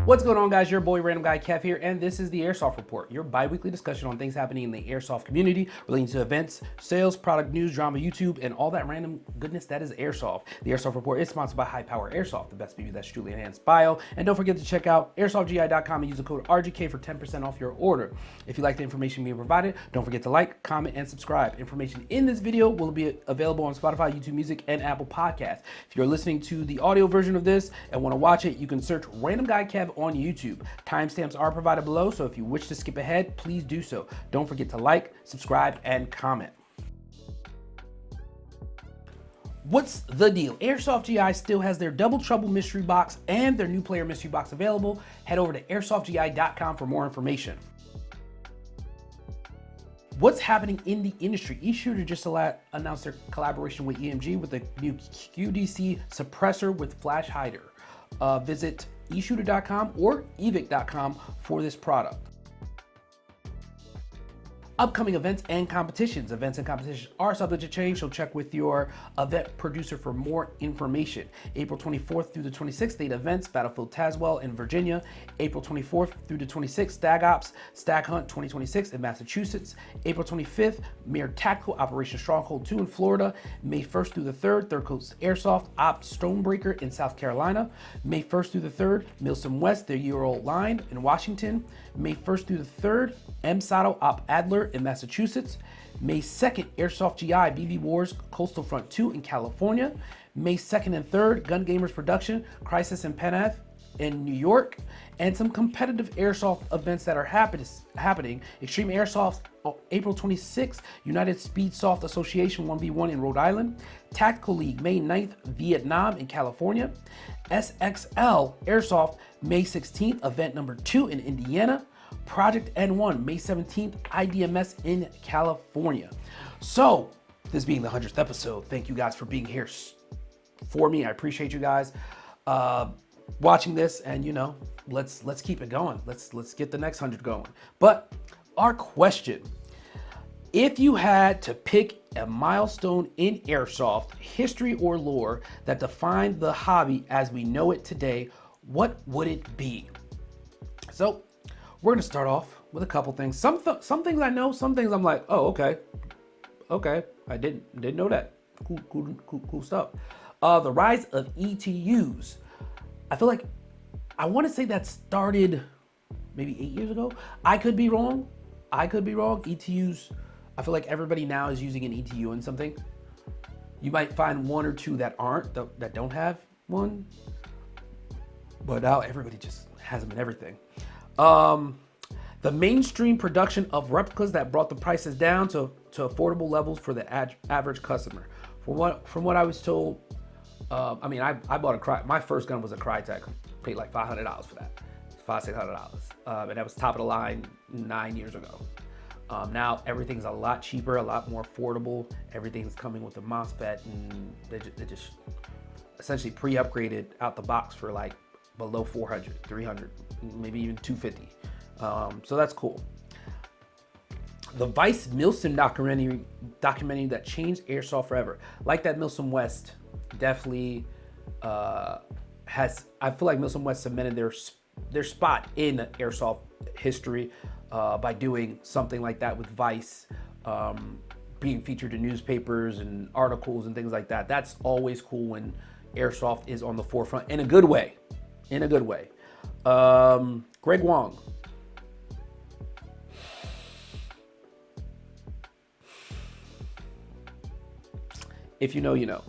What's going on, guys? Your boy RandomGuyKev here, and this is the Airsoft Report, your bi-weekly discussion on things happening in the Airsoft community relating to events, sales, product news, drama, YouTube, and all that random goodness that is Airsoft. The Airsoft Report is sponsored by High Power Airsoft, the best BB that's truly enhanced bio. And don't forget to check out AirsoftGI.com and use the code RGK for 10% off your order. If you like the information being provided, don't forget to like, comment, and subscribe. Information in this video will be available on Spotify, YouTube Music, and Apple Podcasts. If you're listening to the audio version of this and want to watch it, you can search RandomGuyKev on YouTube. Timestamps are provided below, so if you wish to skip ahead, please do so. Don't forget to like, subscribe, and comment. What's the deal? Airsoft GI still has their Double Trouble mystery box and their new player mystery box available. Head over to airsoftgi.com for more information. What's happening in the industry? eShooter just announced their collaboration with EMG with the new QDC suppressor with flash hider. Visit eShooter.com or evic.com for this product. Upcoming events and competitions. Events and competitions are subject to change, so check with your event producer for more information. April 24th through the 26th, state events, Battlefield Tazewell in Virginia. April 24th through the 26th, Stag Ops, Stag Hunt 2026 in Massachusetts. April 25th, Mere Tactical Operation Stronghold 2 in Florida. May 1st through the 3rd, Third Coast Airsoft Ops Stonebreaker in South Carolina. May 1st through the 3rd, Milestone West, the Year-Old Line in Washington. May 1st through the 3rd, MSATO Op Adler in Massachusetts. May 2nd, Airsoft GI BB Wars Coastal Front 2 in California. May 2nd and 3rd, Gun Gamers Production Crisis in Peneth in New York. And some competitive airsoft events that are happening. Extreme Airsoft April 26th, United Speed Soft Association 1v1 in Rhode Island. Tactical League May 9th, Vietnam in California. SXL Airsoft May 16th, event number 2 in Indiana. Project N1 May 17th, IDMS in California. So, this being the 100th episode, thank you guys for being here for me. I appreciate you guys watching this, and let's keep it going. Let's get the next 100 going. But our question: if you had to pick a milestone in Airsoft history or lore that defined the hobby as we know it today, what would it be? So we're gonna start off with a couple things. Some things I know, some things I'm like, oh, okay, I didn't know that. Cool stuff. The rise of ETUs. I feel like I want to say that started maybe 8 years ago. I could be wrong. ETUs. I feel like everybody now is using an ETU in something. You might find one or two that don't have one, but now everybody just has them in everything. The mainstream production of replicas that brought the prices down to affordable levels for the average customer. From what I was told, I bought my first gun was a Crytek. Paid like $500 for that, $600, and that was top of the line 9 years ago. Now everything's a lot cheaper, a lot more affordable. Everything's coming with a MOSFET, and they just essentially pre-upgraded out the box for like below 400, 300, maybe even 250. So that's cool. The Vice Milestone documentary that changed Airsoft forever. Like that Milestone West definitely I feel like Milestone West cemented their spot in Airsoft history by doing something like that with Vice, being featured in newspapers and articles and things like that. That's always cool when Airsoft is on the forefront in a good way. Greg Wong. If you know, you know.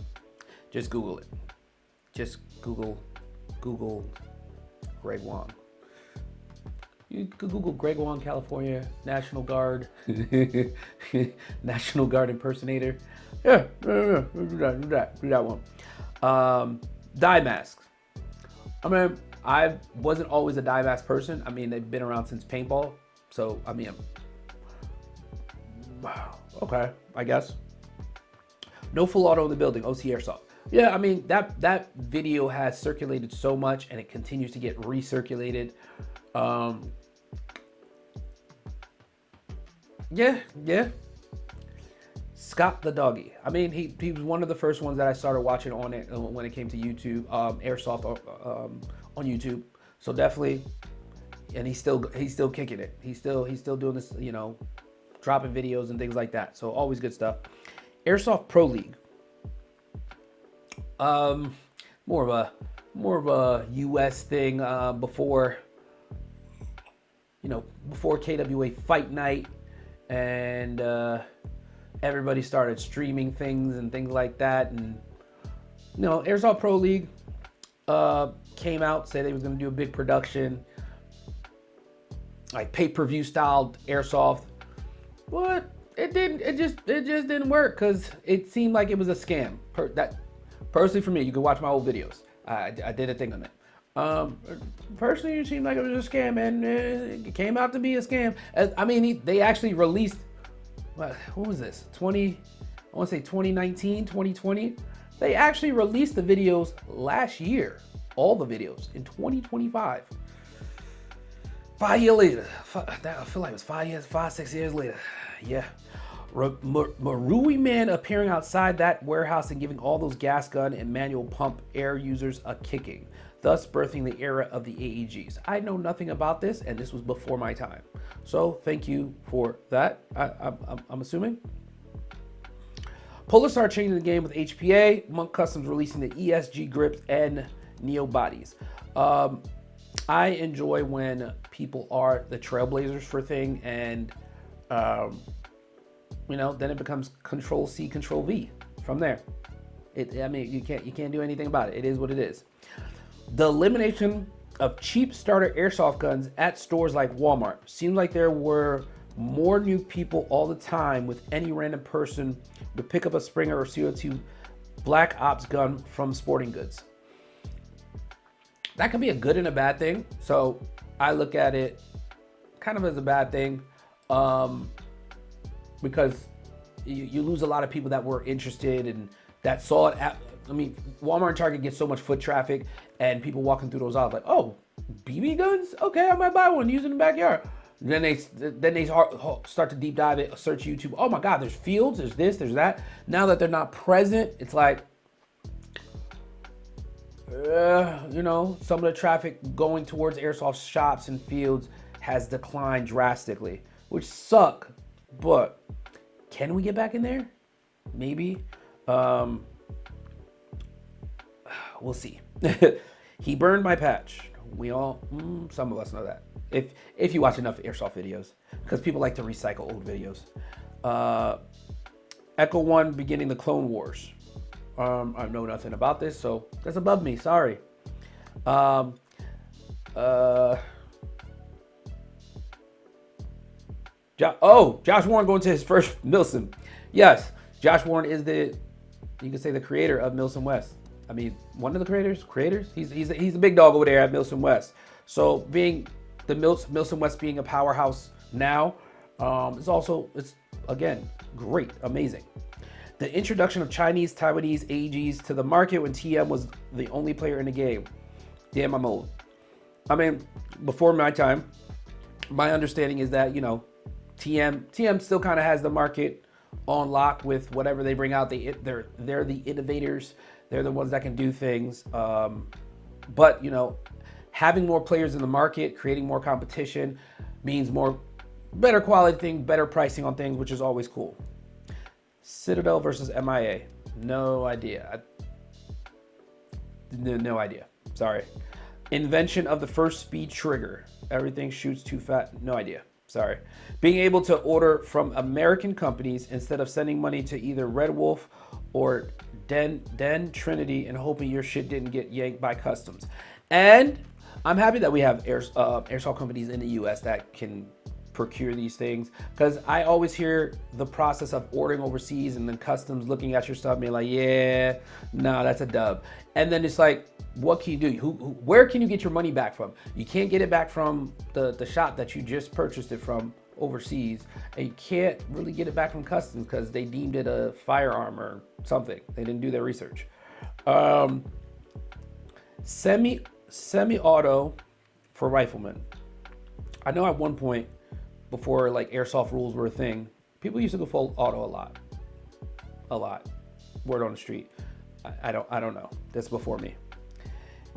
Just Google it. Just Google Greg Wong. You could Google Greg Wong, California, National Guard, National Guard impersonator. Yeah, do that one. Dye masks. I mean, I wasn't always a dye mask person. I mean, they've been around since paintball. So, I mean, okay, I guess. No full auto in the building, OC Airsoft. Yeah, I mean, that video has circulated so much, and it continues to get recirculated. Yeah. Scott the doggy. I mean, he was one of the first ones that I started watching on it when it came to YouTube, Airsoft on YouTube. So definitely, and he's still kicking it. He's still doing this, you know, dropping videos and things like that. So always good stuff. Airsoft Pro League. More of a US thing, before KWA Fight Night, and everybody started streaming things and things like that. And you know, Airsoft Pro League came out, said they was going to do a big production, like pay-per-view style airsoft, but it just didn't work, because it seemed like it was a scam. Personally, for me, you can watch my old videos. I did a thing on it. Personally, it seemed like it was a scam, and it came out to be a scam. I mean, they actually released, what was this? I want to say 2019, 2020. They actually released the videos last year, all the videos in 2025. 5 years later, I feel like it was 6 years later. Yeah. Marui Man appearing outside that warehouse and giving all those gas gun and manual pump air users a kicking, thus birthing the era of the AEGs. I know nothing about this, and this was before my time. So thank you for that, I'm assuming. Polar Star changing the game with HPA. Monk Customs releasing the ESG grips and Neo bodies. I enjoy when people are the trailblazers for thing, and you know, then it becomes Control C, Control V from there. I mean, you can't do anything about it. It is what it is. The elimination of cheap starter airsoft guns at stores like Walmart. Seemed like there were more new people all the time, with any random person would pick up a Springer or CO2 Black Ops gun from sporting goods. That could be a good and a bad thing. So I look at it kind of as a bad thing, because you lose a lot of people that were interested and that saw it. I mean, Walmart and Target get so much foot traffic, and people walking through those aisles like, oh, BB guns? Okay, I might buy one, use it in the backyard. Then they start to deep dive it, search YouTube. Oh my God, there's fields, there's this, there's that. Now that they're not present, it's like, you know, some of the traffic going towards airsoft shops and fields has declined drastically, which suck. But can we get back in there? Maybe. We'll see. He burned my patch. We all, some of us know that. If you watch enough airsoft videos, because people like to recycle old videos. Echo One beginning the Clone Wars. I know nothing about this, so that's above me. Sorry. Josh Warren going to his first Milsim. Yes, Josh Warren is you can say the creator of Milsim West. I mean, one of the creators. He's the big dog over there at Milsim West. So being the Milsim West being a powerhouse now, it's again great, amazing. The introduction of Chinese, Taiwanese AEGs to the market when TM was the only player in the game. Damn, I'm old. I mean, before my time, my understanding is that, you know, TM still kind of has the market on lock with whatever they bring out. They're the innovators. They're the ones that can do things. But, you know, having more players in the market, creating more competition means better quality thing, better pricing on things, which is always cool. Citadel versus MIA. No idea. No idea. Sorry. Invention of the first speed trigger. Everything shoots too fast. No idea. Sorry. Being able to order from American companies instead of sending money to either Red Wolf or Den Trinity and hoping your shit didn't get yanked by customs. And I'm happy that we have airsoft companies in the US that can procure these things, because I always hear the process of ordering overseas and then customs looking at your stuff and being like, yeah, nah, that's a dub. And then it's like, what can you do? Where can you get your money back from? You can't get it back from the shop that you just purchased it from overseas, and you can't really get it back from customs because they deemed it a firearm or something. They didn't do their research. Semi-auto for riflemen. I know at one point, before like airsoft rules were a thing, people used to go full auto a lot. Word on the street. I don't know. That's before me.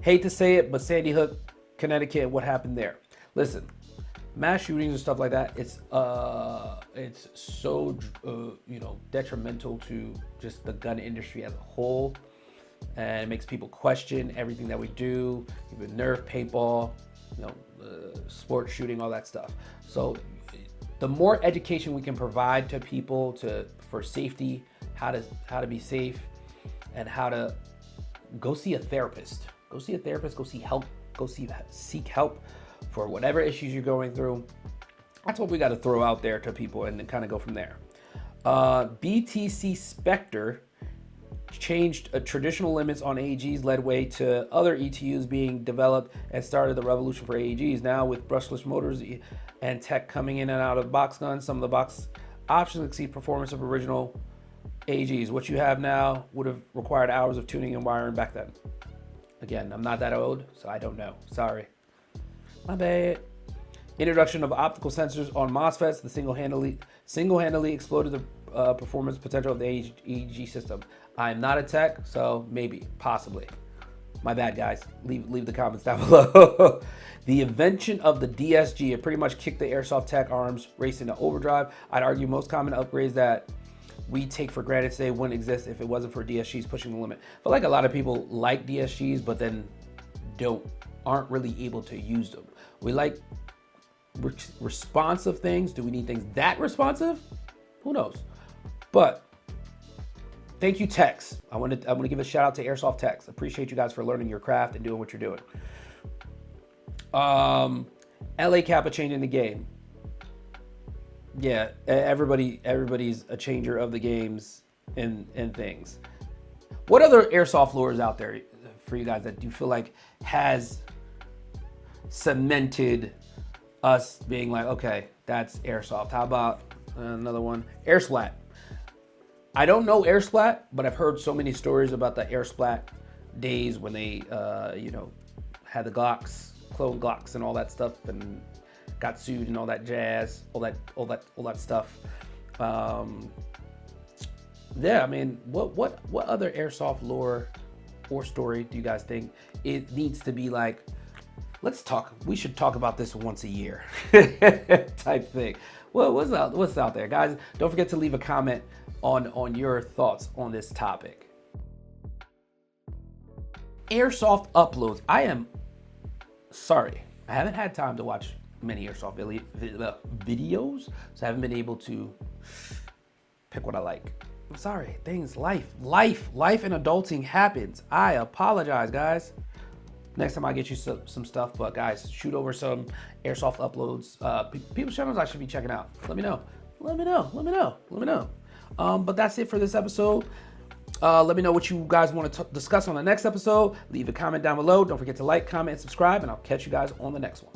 Hate to say it, but Sandy Hook Connecticut, what happened there? Listen, mass shootings and stuff like that, it's so detrimental to just the gun industry as a whole, and it makes people question everything that we do, even Nerf, paintball, sports shooting, all that stuff. So the more education we can provide to people for safety, how to be safe, and how to go see a therapist, go seek help for whatever issues you're going through. That's what we got to throw out there to people and then kind of go from there. BTC Spectre changed traditional limits on AEGs, led way to other ETUs being developed, and started the revolution for AEGs. Now with brushless motors and tech coming in and out of box guns, some of the box options exceed performance of original AEGs. What you have now would have required hours of tuning and wiring back then. Again, I'm not that old, so I don't know. Sorry. My bad. Introduction of optical sensors on MOSFETs, the single-handedly exploded the performance potential of the AEG system. I'm not a tech, so maybe, possibly. My bad, guys. Leave the comments down below. The invention of the DSG, it pretty much kicked the airsoft tech arms race into overdrive. I'd argue most common upgrades that we take for granted today wouldn't exist if it wasn't for DSGs pushing the limit. I feel like a lot of people like DSGs, but then aren't really able to use them. We like responsive things. Do we need things that responsive? Who knows? But thank you, techs. I want to give a shout out to Airsoft techs. Appreciate you guys for learning your craft and doing what you're doing. LA Kappa changing the game. Yeah, everybody's a changer of the games and things. What other airsoft lore is out there for you guys that you feel like has cemented us being like, okay, that's airsoft? How about another one? Airsplat. I don't know Airsplat, but I've heard so many stories about the Airsplat days when they, had the Glocks, clone Glocks and all that stuff, and got sued and all that jazz, all that stuff. Yeah, I mean, what other airsoft lore or story do you guys think it needs to be like? We should talk about this once a year type thing. Well, what's out there, guys? Don't forget to leave a comment on your thoughts on this topic. Airsoft Uploads. I am sorry, I haven't had time to watch many Airsoft videos, so I haven't been able to pick what I like. I'm sorry, life and adulting happens. I apologize, guys. Next time I get you some stuff, but guys, shoot over some Airsoft Uploads. People's channels I should be checking out. Let me know. But that's it for this episode. Let me know what you guys want to discuss on the next episode. Leave a comment down below. Don't forget to like, comment, and subscribe, and I'll catch you guys on the next one.